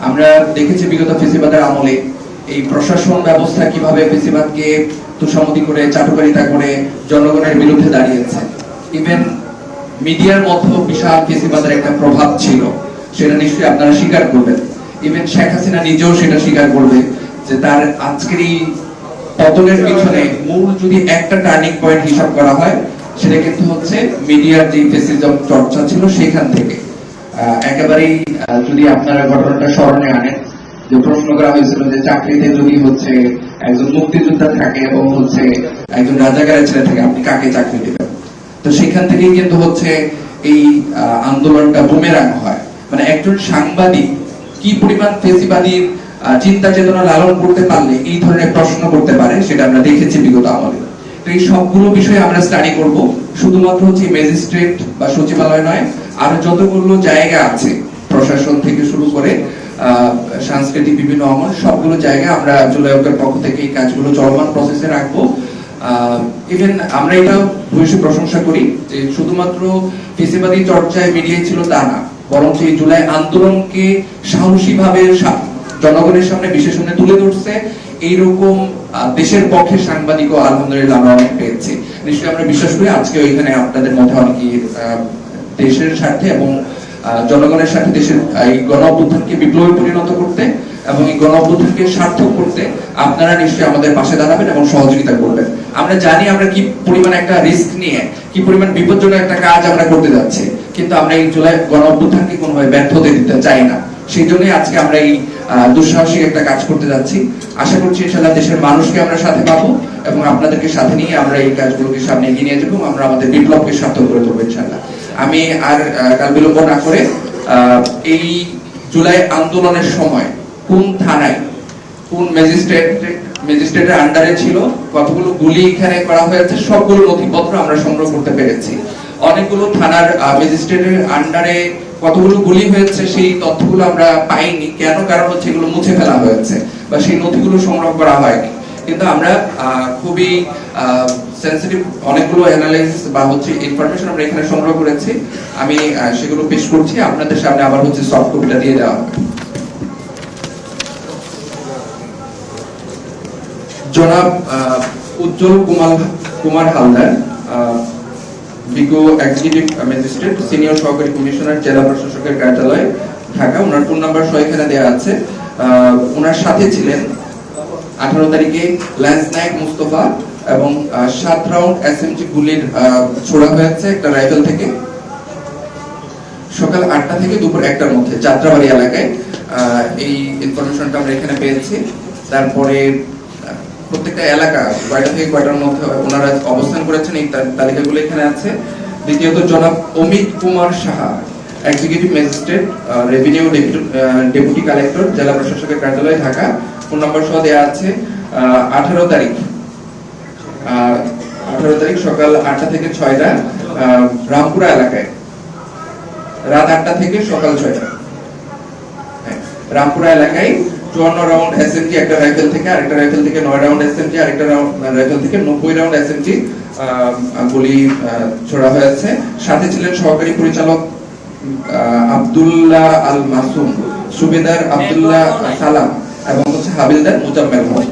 আমরা দেখেছি বিগত ফেসিবাদের আমলে এই প্রশাসন ব্যবস্থা কিভাবে ফেসিবাদকে তুষামতি করে চাটুকারিতা করে জনগণের বিরুদ্ধে দাঁড়িয়েছে। ইভেন মিডিয়ার মধ্যেও বিশাল ফেসিবাদের একটা প্রভাব ছিল, সেটা নিশ্চয়ই আপনারা স্বীকার করবেন। ইভেন শেখ হাসিনা নিজেও সেটা স্বীকার করবে যে তার আজকের এই পতনের পিছনে মূল যদি একটা টার্নিং পয়েন্ট হিসাব করা হয়, সেটা কিন্তু হচ্ছে মিডিয়ার যে ফেসিজম চর্চা ছিল সেখান থেকে। একেবারেই যদি আপনারা ঘটনাটা স্মরণে আনেন, যে প্রশ্ন করা হয়েছিল যে চাকরিতে যদি হচ্ছে একজন মুক্তিযোদ্ধা থাকে এবং হচ্ছে একজন রাজাকারের ছেলে থাকে, আপনি কাকে চাকরি দেবেন? তো সেখান থেকেই কিন্তু হচ্ছে এই আন্দোলনটা বুমেরাং হয়। মানে একজন সাংবাদিক কি পরিমাণ ফেসিবাদীর চিন্তা চেতনা লালন করতে পারলে এই ধরনের প্রশ্ন করতে পারে, সেটা আমরা দেখেছি বিগত আমলে। তো এই সবগুলো বিষয়ে আমরা স্টাডি করব, শুধুমাত্র হচ্ছে ম্যাজিস্ট্রেট বা সচিবালয় নয়, আরো যতগুলো জায়গা আছে প্রশাসন থেকে শুরু করে সাংস্কৃতিক বিভিন্ন অঙ্গন, সবগুলো জায়গায় আমরা জুলাই ঐক্যের পক্ষ থেকে এই কাজগুলো চলমান প্রসেসে রাখবো। ইভেন আমরা এটাও ভূয়সী প্রশংসা করি যে শুধুমাত্র ফেসিবাদী চর্চায় মিডিয়ায় ছিল তা না, বরং এই জুলাই আন্দোলনকে সাহসীভাবে জনগণের সামনে বিশেষণে তুলে ধরছে এইরকম দেশের পক্ষে সাংবাদিকও আলহামদুলিল্লাহ আমরা অনেক পেয়েছি। নিশ্চয়ই আমরা বিশ্বাস করি আজকে ওইখানে আপনাদের মধ্যে অনেকেই দেশের স্বার্থে এবং জনগণের সাথে দেশের এই গণ অভ্যুত্থানকে বিপ্লবে পরিণত করতে এবং এই গণ অভ্যুত্থানকে সার্থক করতে আপনারা নিশ্চয়ই আমাদের পাশে দাঁড়াবেন এবং সহযোগিতা করবেন। আমরা জানি আমরা কি পরিমাণ একটা রিস্ক নিয়ে, কি পরিমাণ বিপজ্জনক একটা কাজ আমরা করতে যাচ্ছি, কিন্তু আমরা এই জুলাই গণ অভ্যুত্থানকে কোনোভাবে ব্যর্থ হতে দিতে চাই না। সেই জন্যই আজকে আমরা এই দুঃসাহসিক একটা কাজ করতে যাচ্ছি। আশা করছি ইনশাআল্লাহ দেশের মানুষকে আমরা সাথে পাবো এবং আপনাদেরকে সাথে নিয়ে আমরা এই কাজগুলোকে সামনে এগিয়ে নিয়ে যাবো, আমরা আমাদের বিপ্লবকে সার্থক করে তুলবো ইনশাআল্লাহ। আমি আর কাল বিলম্ব না করে এই জুলাই আন্দোলনের সময় কোন থানায় কোন ম্যাজিস্ট্রেটের আন্ডারে ছিল, কতগুলো গুলি এখানে করা হয়েছে, সবগুলো নথিপত্র আমরা সংগ্রহ করতে পেরেছি। অনেকগুলো থানার ম্যাজিস্ট্রেটের আন্ডারে কতগুলো গুলি হয়েছে সেই তথ্যগুলো আমরা পাইনি। কেন? কারণ হচ্ছে এগুলো মুছে ফেলা হয়েছে বা সেই নথিগুলো সংগ্রহ করা হয়নি। কিন্তু আমরা খুবই সেনসিটিভ অনেকগুলো অ্যানালাইসিস বা হচ্ছে ইনফরমেশন আমরা এখানে সংগ্রহ করেছি। আমি সেগুলো পেশ করছি আপনাদের সামনে, আবার হচ্ছে সফট কপিটা দিয়ে দেওয়া হবে। জনাব উজ্জ্বল কুমার হালদার, বিজ্ঞ এক্সিকিউটিভ ম্যাজিস্ট্রেট, সিনিয়র সহকারী কমিশনার, জেলা প্রশাসকের কার্যালয়, ঢাকা। ওনার ফোন নাম্বার সহ এখানে দেওয়া আছে। ওনার সাথে ছিলেন 18 তারিখে ল্যান্স নায়ক মুস্তফা এবং 7 রাউন্ড এসএমজি গুলির ছোড়া হয়েছে একটা রাইফেল থেকে সকাল 8টা থেকে দুপুর 1টার মধ্যে যাত্রাবাড়ি এলাকায়। এই ইনফরমেশনটা আমরা এখানে পেয়েছি। তারপরে প্রত্যেকটা এলাকা কয়টা থেকে কয়টার মধ্যে ওনারা অবস্থান করেছেন এই তালিকাগুলো এখানে আছে। দ্বিতীয়ত জনাব Amit Kumar Saha, executive magistrate, revenue deputy collector, জেলা প্রশাসকের কার্যালয়, ঢাকা। ফোন নাম্বার সহ দেওয়া আছে। 18 তারিখ সকাল 8টা থেকে 6টা রামপুরা এলাকায়, রাত 8টা থেকে সকাল 6টা রামপুরা এলাকায় 54 রাউন্ড এসএমজি একটা রাইফেল থেকে, আরেকটা রাইফেল থেকে 9 রাউন্ড এসএমজি, আরেকটা রাইফেল থেকে 90 রাউন্ড এসএমজি গুলি ছোড়া হয়েছে। সাথে ছিলেন সহকারী পরিচালক আব্দুল্লাহ আল মাসুম, সুবেদার আব্দুল্লাহ সালাম এবং হচ্ছে হাবিলদার মুজাম্মেল হক।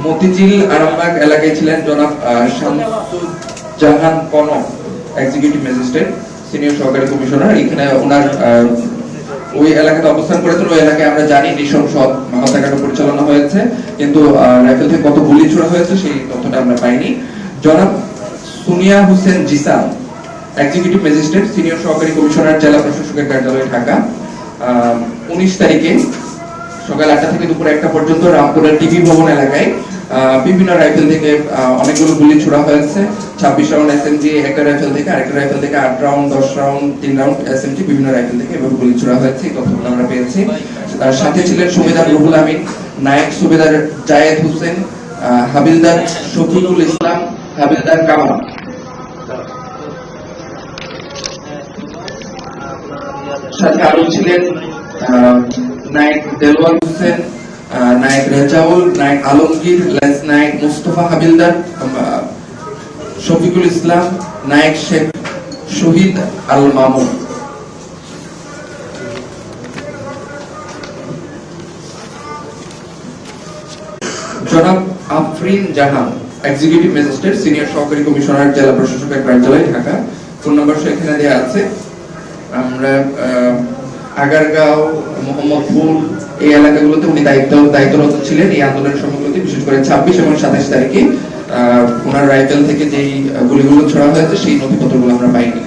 মতিঝিল আরামবাগ এলাকায় ছিলেন জনাব শামসুজ্জাহান কনক, এক্সিকিউটিভ ম্যাজিস্ট্রেট, সিনিয়র সহকারী কমিশনার। এখানে ওনার ওই এলাকাতে অবস্থান করেছেন। ওই এলাকায় আমরা জানি নৃশংস হত্যাকাণ্ড পরিচালনা হয়েছে, কিন্তু রাইফেল থেকে কত গুলি ছোড়া হয়েছে সেই তথ্যটা আমরা পাইনি। জনাব Sunia Hossain Jisan, executive magistrate, senior সহকারী কমিশনার, জেলা প্রশাসকের কার্যালয়, ঢাকা। 19 তারিখে সকাল 8টা থেকে দুপুর 1টা পর্যন্ত রামপুরের টিভি ভবন এলাকায় বিভিন্ন রাইফেল থেকে অনেকগুলো গুলি ছোড়া হয়েছে। 26 রাউন্ড এসএমজি একটা রাইফেল থেকে, আরেকটা রাইফেল থেকে 8 রাউন্ড, 10 রাউন্ড, 3 রাউন্ড এসএমজি বিভিন্ন রাইফেল থেকে এভাবে গুলি ছোড়া হয়েছে। এই তথ্যগুলো আমরা পেয়েছি। তার সাথে ছিলেন সুবেদার রুহুল আমিন, নায়েক সুবেদার জায়েদ হোসেন, হাবিলদার শফিকুল ইসলাম, হাবিলদার কামাল। সাথে আরো ছিলেন নায়েক দেলওয়ার হোসেন, নায়েক রেজাউল, নায়েক আলমগীর, লেন্স নায়েক মুস্তফা, হাবিলদার শফিকুল ইসলাম, নায়েক শেখ শহীদ আল মামুন। জনাব আফরিন জাহান, এক্সিকিউটিভ ম্যাজিস্ট্রেট, সিনিয়র সহকারী কমিশনার, জেলা প্রশাসকের কার্যালয়, ঢাকা। ফোন নম্বর এখানে দেওয়া আছে। আমরা আগারগাঁও, মোহাম্মদপুর এই এলাকাগুলোতে উনি দায়িত্বরত ছিলেন এই আন্দোলনের সময়গুলোতে, বিশেষ করে 26 এবং 27 তারিখে ওনার রাইফেল থেকে যেই গুলিগুলো ছোড়া হয়েছে সেই নথিপত্রগুলো আমরা পাইনি।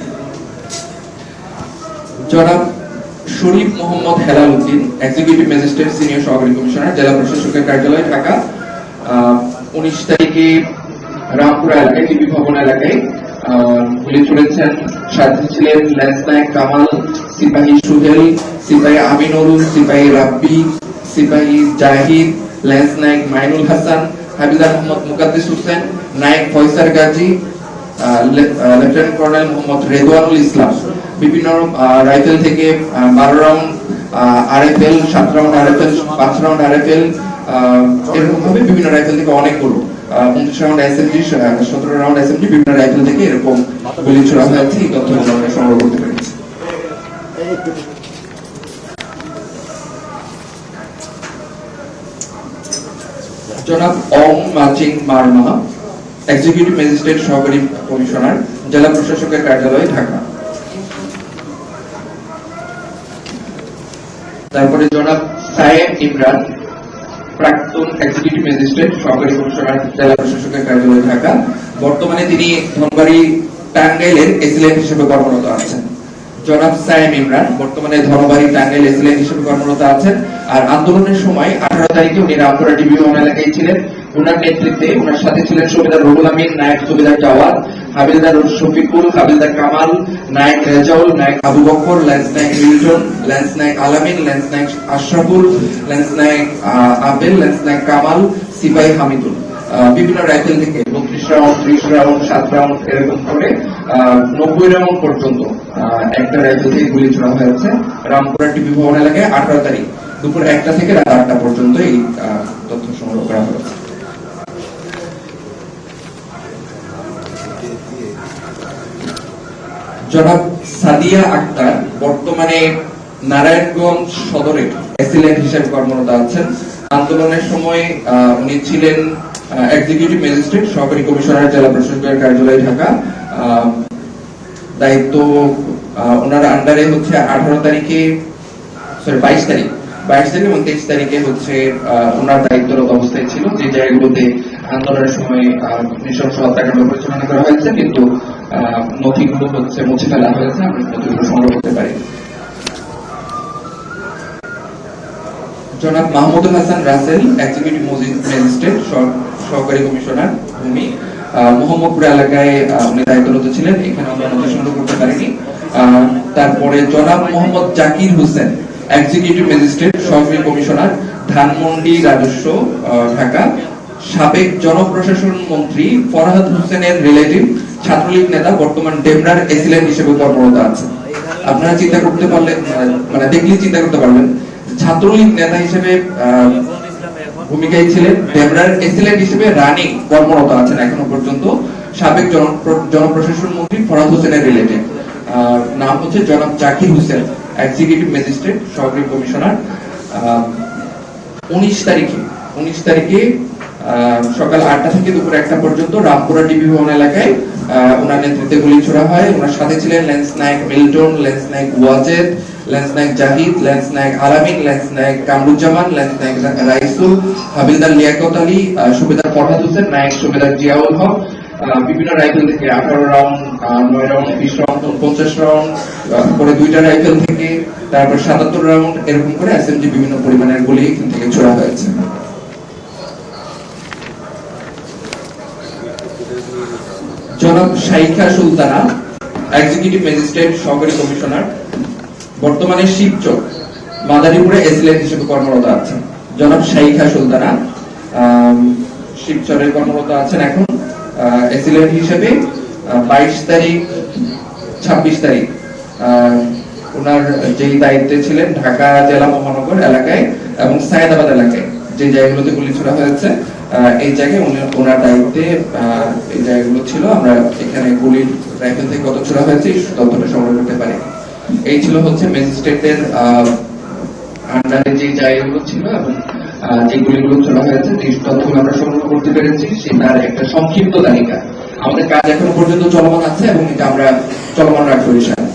জনাব Sharif Mohammad Helal Uddin, executive magistrate, senior সহকারী কমিশনার, জেলা প্রশাসকের কার্যালয়, ঢাকা। 19 তারিখে রামপুরা এলাকায়, টিভি ভবন এলাকায় গুলি ছুড়েছেন। সাথে ছিলেন লেন্স নায়েক কামাল, সিপাহী সুহেল, সিপাহী আমিনুল, সিপাহী রাব্বি, সিপাহী জাহিদ, লেন্স নায়েক মাইনুল হাসান, হাবিজার মোহাম্মদ মুকাদ্দিস হোসেন, নায়েক ফয়সাল গাজী, লেফটেন্যান্ট কর্নেল মোহাম্মদ রেদওয়ানুল ইসলাম। বিভিন্ন রাইফেল থেকে 12 round RFL, 7 round RFL, 5 round RFL, এরকম ভাবে বিভিন্ন রাইফেল থেকে অনেকগুলো 29 রাউন্ড এসএমজি, 17 রাউন্ড এসএমজি, বিভিন্ন রাইফেল থেকে এরকম গুলি ছোড়া হয়েছে। এই তথ্যগুলো আমরা সংগ্রহ করতে পেরেছি। জনাব অং মাচিং মারমা, এক্সিকিউটিভ ম্যাজিস্ট্রেট, সহকারী কমিশনার, জেলা প্রশাসকের কার্যালয়, ঢাকা। তারপরে জনাব সায়েম ইমরান, প্রাক্তন এক্সিকিউটিভ ম্যাজিস্ট্রেট, সহকারী কমিশনার, জেলা প্রশাসকের কার্যালয়, ঢাকা। বর্তমানে তিনি ধনবাড়ি টাঙ্গাইলের এসিলেন্ট হিসেবে কর্মরত আছেন। জনাব সায়েম ইমরান বর্তমানে ধনবাড়ি টাঙ্গাইল এসিলেন্ট হিসেবে কর্মরত আছেন। আর আন্দোলনের সময় 18 তারিখে উনি রামপুরা টিভি ভবন এলাকায় ছিলেন। ওনার নেতৃত্বে ওনার সাথে ছিলেন সুবেদার রুহুল আমিন, নায়েক সুবেদার জাওয়াদ, হাবিলদার শফিকুল, হাবিলদার কামাল, নায়েক রেজাউল, নায়েক Abu Bakar, lance Naik Milton, lance Naik Alamin, lance নায়েক আশরাফুল, লেন্স নায়েক আবেল, লেন্স নায়েক কামাল, সিপাহী হামিদুল। বিভিন্ন রাইফেল থেকে 32 রাউন্ড, 30 রাউন্ড, 7 রাউন্ড এরকম করে 90 রাউন্ড পর্যন্ত একটা রাইফেল থেকে গুলি ছোড়া হয়েছে রামপুরা টিভি ভবন এলাকায় 18 তারিখ দুপুর 1টা থেকে রাত 8টা পর্যন্ত এই তথ্য সংগ্রহ করা হয়েছে। জনাব সাদিয়া আক্তার বর্তমানে নারায়ণগঞ্জ সদরে এসিলেন্ট হিসেবে কর্মরত আছেন। আন্দোলনের সময় উনি ছিলেন এক্সিকিউটিভ ম্যাজিস্ট্রেট, সহকারী কমিশনার, জেলা প্রশাসকের কার্যালয়, ঢাকা। দায়িত্ব ওনার আন্ডারে হচ্ছে 22 তারিখ এবং 23 তারিখে হচ্ছে ওনার দায়িত্বরত অবস্থায় ছিল, যে জায়গাগুলোতে আন্দোলনের সময় নৃশংস হত্যাকাণ্ড পরিচালনা করা হয়েছে, কিন্তু নথিগুলো হচ্ছে মুছে ফেলা হয়েছে, আমরা নথিগুলো সংগ্রহ করতে পারি। জনাব মাহমুদুল হাসান রাসেল, এক্সিকিউটিভ ম্যাজিস্ট্রেট, সহকারী কমিশনার, ভূমি, মোহাম্মদপুর এলাকায় উনি দায়িত্বরত ছিলেন। এখানে আমরা নথি সংগ্রহ করতে পারিনি। তারপরে জনাব মোহাম্মদ জাকির হোসেন, এক্সিকিউটিভ ম্যাজিস্ট্রেট, সহকারী কমিশনার, ধানমন্ডি রাজস্ব, ঢাকা। সাবেক জনপ্রশাসন মন্ত্রী ফরহাদ হোসেনের রিলেটিভ, ছাত্রলীগ নেতা, বর্তমান ডেমরার এসিলেন্ট হিসেবে কর্মরত আছেন। আপনারা চিন্তা করতে পারলে, মানে দেখলে চিন্তা করতে পারবেন, ছাত্রলীগ নেতা হিসেবে ভূমিকায় ছিলেন, ডেমরার এসিলেন্ট হিসেবে রানিং কর্মরত আছেন এখনো পর্যন্ত। সাবেক জনপ্রশাসন মন্ত্রী ফরহাদ হোসেনের রিলেটিভ, নাম হচ্ছে জনাব জাকির হোসেন, এক্সিকিউটিভ ম্যাজিস্ট্রেট, সহকারী কমিশনার। 19 তারিখে সকাল 8টা থেকে দুপুর 1টা পর্যন্ত রামপুরা টিভি ভবন এলাকায় ওনার নেতৃত্বে গুলি ছোড়া হয়। ওনার সাথে ছিলেন lance Naik Milton, lance naik Wajed, lance naik Zahid, lance Naik Alamin, lance naik Kamruzzaman, lance naik Raisul, havildar Liaquat Ali, সুবেদার ফরহাদ হোসেন, নায়েক সুবেদার জিয়াউল হক। বিভিন্ন রাইফেল থেকে 18 রাউন্ড, 9 রাউন্ড, 20 রাউন্ড, 50 রাউন্ড, পরে 2টা রাইফেল থেকে, তারপর 77 রাউন্ড, এরকম করে এসএমজি বিভিন্ন পরিমাণের গুলি এখান থেকে ছোড়া হয়েছে। জনাব শাইখা সুলতানা, এক্সিকিউটিভ ম্যাজিস্ট্রেট, সহকারী কমিশনার, বর্তমানে শিবচর মাদারীপুরে এসিলেন্ট হিসেবে কর্মরত আছেন। জনাব শাইখা সুলতানা শিবচরে কর্মরত আছেন এখন এসিলেন্ট হিসেবে। 22 তারিখ, 26 তারিখ ওনার যেই দায়িত্বে ছিলেন ঢাকা জেলা মহানগর এলাকায় এবং সায়েদাবাদ এলাকায় যে জায়গাগুলোতে গুলি ছোড়া হয়েছে, এই জায়গায় ওনার দায়িত্বে এই জায়গাগুলো ছিল। আমরা এখানে গুলির রাইফেল থেকে কত ছোড়া হয়েছে এই তথ্যটা সংগ্রহ করতে পারে। এই ছিল হচ্ছে ম্যাজিস্ট্রেটের আন্ডারে যে জায়গাগুলো ছিল এবং যে গুলিগুলো ছোড়া হয়েছে যে তথ্যগুলো আমরা সংগ্রহ করতে পেরেছি সেটার একটা সংক্ষিপ্ত তালিকা। আমাদের কাজ এখনো পর্যন্ত চলমান আছে এবং এটা আমরা চলমান রাখবো ইনশাআল্লাহ।